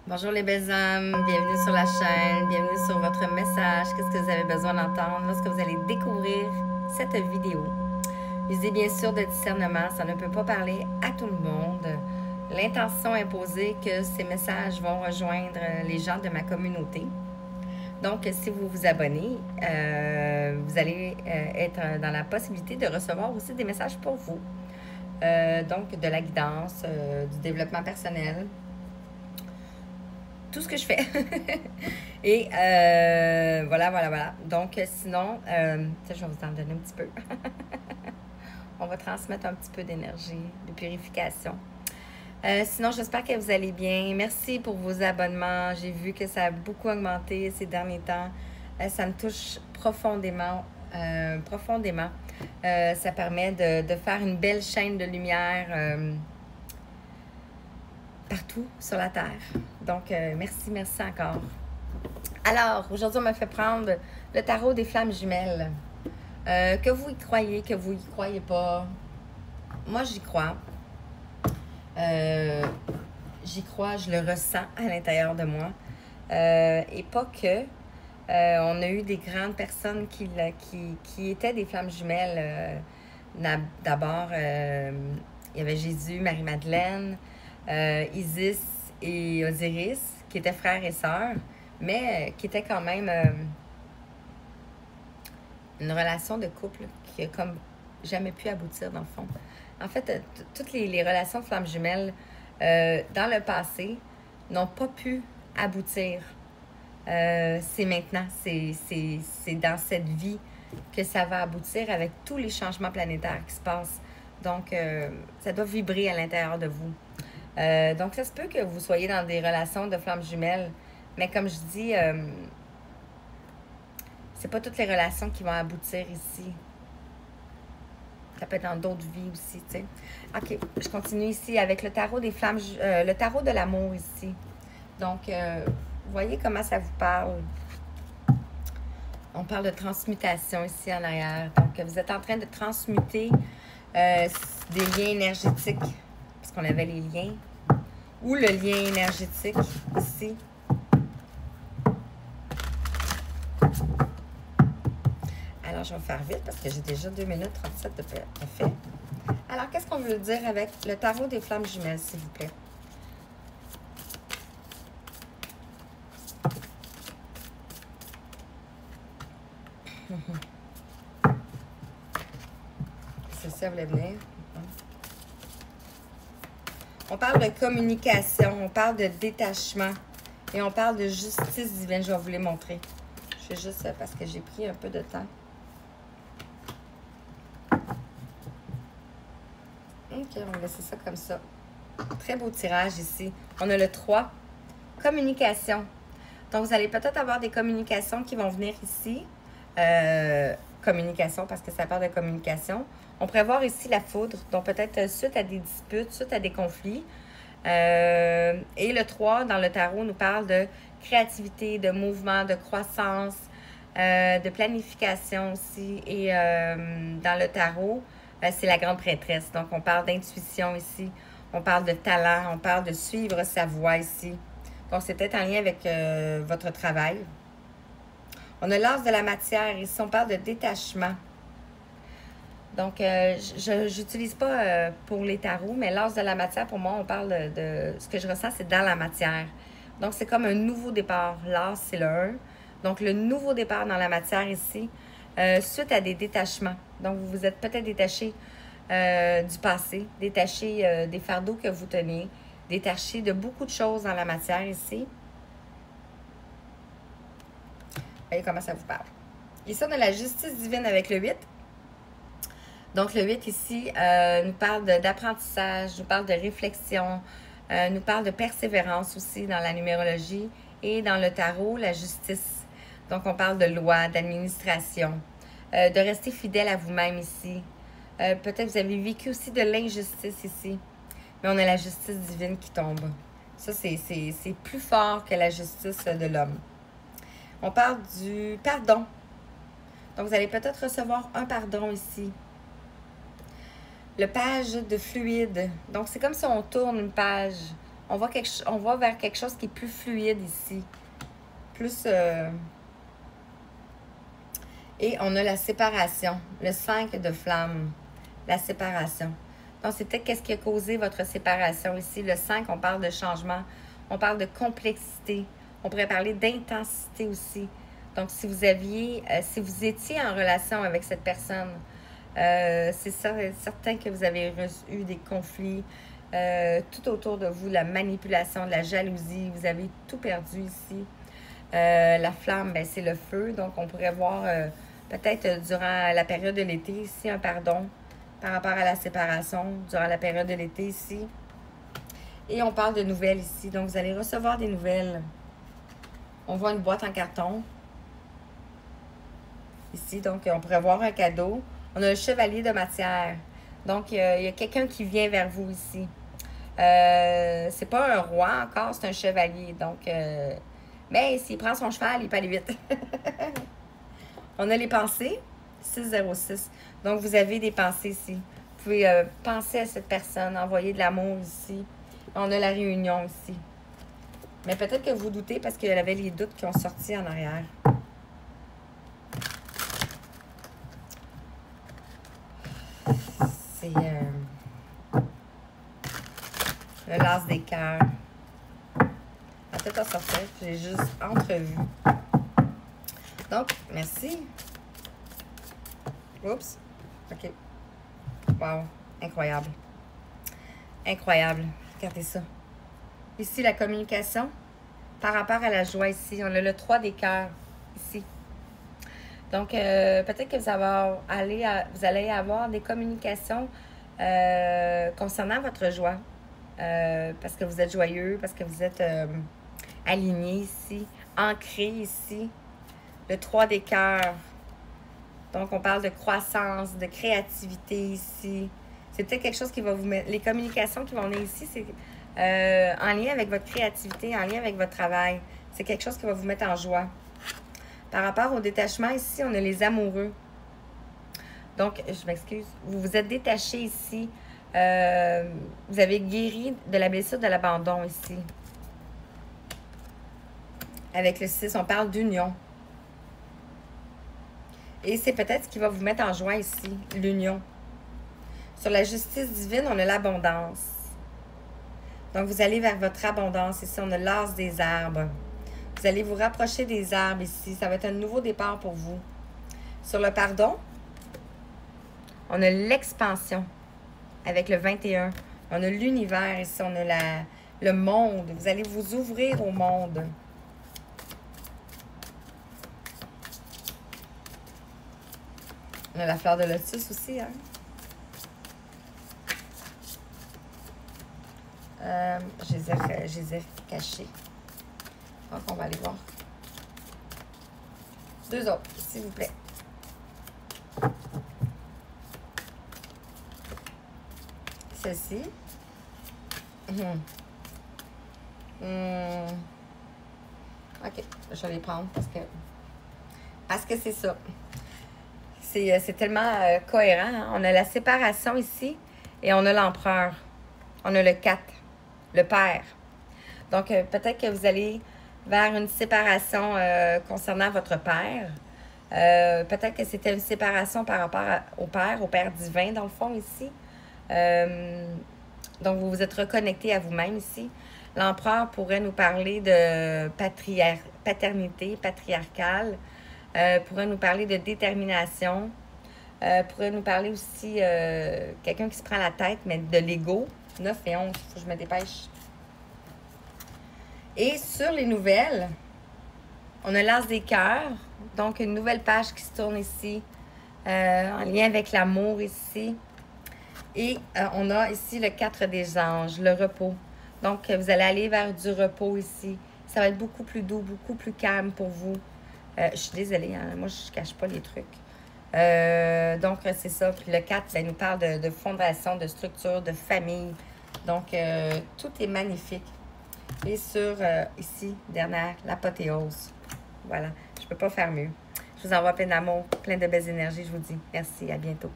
Bonjour les belles âmes, bienvenue sur la chaîne, bienvenue sur votre message. Qu'est-ce que vous avez besoin d'entendre lorsque vous allez découvrir cette vidéo? Usez bien sûr de discernement, ça ne peut pas parler à tout le monde. L'intention est posée que ces messages vont rejoindre les gens de ma communauté. Donc, si vous vous abonnez, vous allez être dans la possibilité de recevoir aussi des messages pour vous. Donc, de la guidance, du développement personnel, tout ce que je fais. Et voilà. Donc, sinon, je vais vous en donner un petit peu. On va transmettre un petit peu d'énergie, de purification. Sinon, j'espère que vous allez bien. Merci pour vos abonnements. J'ai vu que ça a beaucoup augmenté ces derniers temps. Ça me touche profondément. Ça permet de faire une belle chaîne de lumière partout sur la Terre. Donc, merci encore. Alors, aujourd'hui, on m'a fait prendre le tarot des flammes jumelles. Que vous y croyez, que vous y croyez pas, moi, j'y crois. J'y crois, je le ressens à l'intérieur de moi. Et pas que. On a eu des grandes personnes qui étaient des flammes jumelles. D'abord, il y avait Jésus, Marie-Madeleine, Isis et Osiris, qui étaient frères et sœurs, mais qui étaient quand même une relation de couple qui a comme jamais pu aboutir dans le fond. En fait, toutes les relations de flammes jumelles dans le passé n'ont pas pu aboutir. C'est maintenant, c'est dans cette vie que ça va aboutir avec tous les changements planétaires qui se passent. Donc, ça doit vibrer à l'intérieur de vous. Donc, ça se peut que vous soyez dans des relations de flammes jumelles, mais comme je dis, c'est pas toutes les relations qui vont aboutir ici. Ça peut être dans d'autres vies aussi, tu sais. OK, je continue ici avec le tarot des flammes, le tarot de l'amour ici. Donc, vous voyez comment ça vous parle. On parle de transmutation ici en arrière. Donc, vous êtes en train de transmuter des liens énergétiques, parce qu'on avait les liens, ou le lien énergétique ici. Alors, je vais faire vite parce que j'ai déjà 2 minutes 37 de fait. Alors, qu'est-ce qu'on veut dire avec le tarot des flammes jumelles, s'il vous plaît? C'est ça, vous voulez venir? On parle de communication, on parle de détachement et on parle de justice divine. Je vais vous les montrer. Je fais juste ça parce que j'ai pris un peu de temps. OK, on va laisser ça comme ça. Très beau tirage ici. On a le 3, communication. Donc, vous allez peut-être avoir des communications qui vont venir ici. Communication, parce que ça parle de communication. On pourrait voir ici la foudre, donc peut-être suite à des disputes, suite à des conflits. Et le 3, dans le tarot, nous parle de créativité, de mouvement, de croissance, de planification aussi. Et dans le tarot, c'est la grande prêtresse. Donc, on parle d'intuition ici. On parle de talent. On parle de suivre sa voie ici. Donc, c'est peut-être en lien avec votre travail. On a l'as de la matière. Ici, on parle de détachement. Donc, je n'utilise pas pour les tarots, mais l'as de la matière, pour moi, on parle de ce que je ressens, c'est dans la matière. Donc, c'est comme un nouveau départ. L'as, c'est le 1. Donc, le nouveau départ dans la matière ici, suite à des détachements. Donc, vous vous êtes peut-être détaché du passé, détaché des fardeaux que vous teniez, détaché de beaucoup de choses dans la matière ici. Voyez comment ça vous parle. Ici, on a la justice divine avec le 8. Donc, le 8 ici nous parle d'apprentissage, nous parle de réflexion, nous parle de persévérance aussi dans la numérologie et dans le tarot, la justice. Donc, on parle de loi, d'administration, de rester fidèle à vous-même ici. Peut-être vous avez vécu aussi de l'injustice ici, mais on a la justice divine qui tombe. Ça, c'est plus fort que la justice de l'homme. On parle du pardon. Donc, vous allez peut-être recevoir un pardon ici. Le page de fluide. Donc, c'est comme si on tourne une page. On va vers quelque chose qui est plus fluide ici. Plus... Et on a la séparation. Le 5 de flamme. La séparation. Donc, c'est peut-être qu'est-ce qui a causé votre séparation ici. Le 5, on parle de changement. On parle de complexité. On pourrait parler d'intensité aussi. Donc, si vous étiez en relation avec cette personne, c'est certain que vous avez eu des conflits tout autour de vous, la manipulation, de la jalousie. Vous avez tout perdu ici. La flamme, ben, c'est le feu. Donc, on pourrait voir peut-être durant la période de l'été ici un pardon par rapport à la séparation durant la période de l'été ici. Et on parle de nouvelles ici. Donc, vous allez recevoir des nouvelles. On voit une boîte en carton. Ici, donc, on pourrait voir un cadeau. On a le chevalier de matière. Donc, il y a quelqu'un qui vient vers vous ici. C'est pas un roi encore, c'est un chevalier. Donc, mais s'il prend son cheval, il peut aller vite. On a les pensées. 606. Donc, vous avez des pensées ici. Vous pouvez penser à cette personne, envoyer de l'amour ici. On a la réunion ici. Mais peut-être que vous doutez parce qu'il y avait les doutes qui ont sorti en arrière. C'est le las des cœurs. La tête à sortir, j'ai juste entrevu. Donc, merci. Oups. OK. Wow. Incroyable. Incroyable. Regardez ça. Ici, la communication par rapport à la joie ici. On a le 3 des cœurs ici. Donc, peut-être que vous allez avoir des communications concernant votre joie. Parce que vous êtes joyeux, parce que vous êtes aligné ici, ancré ici. Le 3 des cœurs. Donc, on parle de croissance, de créativité ici. C'est peut-être quelque chose qui va vous mettre... Les communications qui vont venir ici, c'est en lien avec votre créativité, en lien avec votre travail. C'est quelque chose qui va vous mettre en joie. Par rapport au détachement, ici, on a les amoureux. Donc, je m'excuse. Vous vous êtes détaché ici. Vous avez guéri de la blessure de l'abandon ici. Avec le 6, on parle d'union. Et c'est peut-être ce qui va vous mettre en joie ici, l'union. Sur la justice divine, on a l'abondance. Donc, vous allez vers votre abondance. Ici, on a l'as des arbres. Vous allez vous rapprocher des arbres ici. Ça va être un nouveau départ pour vous. Sur le pardon, on a l'expansion avec le 21. On a l'univers ici. On a le monde. Vous allez vous ouvrir au monde. On a la fleur de lotus aussi, hein? Je les ai cachés. Donc, on va aller voir. 2 autres, s'il vous plaît. Celle-ci. OK, je vais les prendre parce que c'est ça. C'est tellement cohérent. Hein? On a la séparation ici et on a l'empereur. On a le 4, le père. Donc, peut-être que vous allez vers une séparation concernant votre père. Peut-être que c'était une séparation par rapport au Père divin, dans le fond, ici. Donc, vous vous êtes reconnecté à vous-même ici. L'empereur pourrait nous parler de paternité patriarcale. Pourrait nous parler de détermination. Pourrait nous parler aussi quelqu'un qui se prend la tête, mais de l'ego. 9 et 11, il faut que je me dépêche. Et sur les nouvelles, on a l'as des cœurs. Donc, une nouvelle page qui se tourne ici, en lien avec l'amour ici. Et on a ici le 4 des anges, le repos. Donc, vous allez aller vers du repos ici. Ça va être beaucoup plus doux, beaucoup plus calme pour vous. Je suis désolée, hein? Moi, je ne cache pas les trucs. Donc, c'est ça. Puis le 4, ça nous parle de fondation, de structure, de famille. Donc, tout est magnifique. Et sur, ici, dernière, l'apothéose. Voilà. Je ne peux pas faire mieux. Je vous envoie plein d'amour, plein de belles énergies, je vous dis. Merci, à bientôt.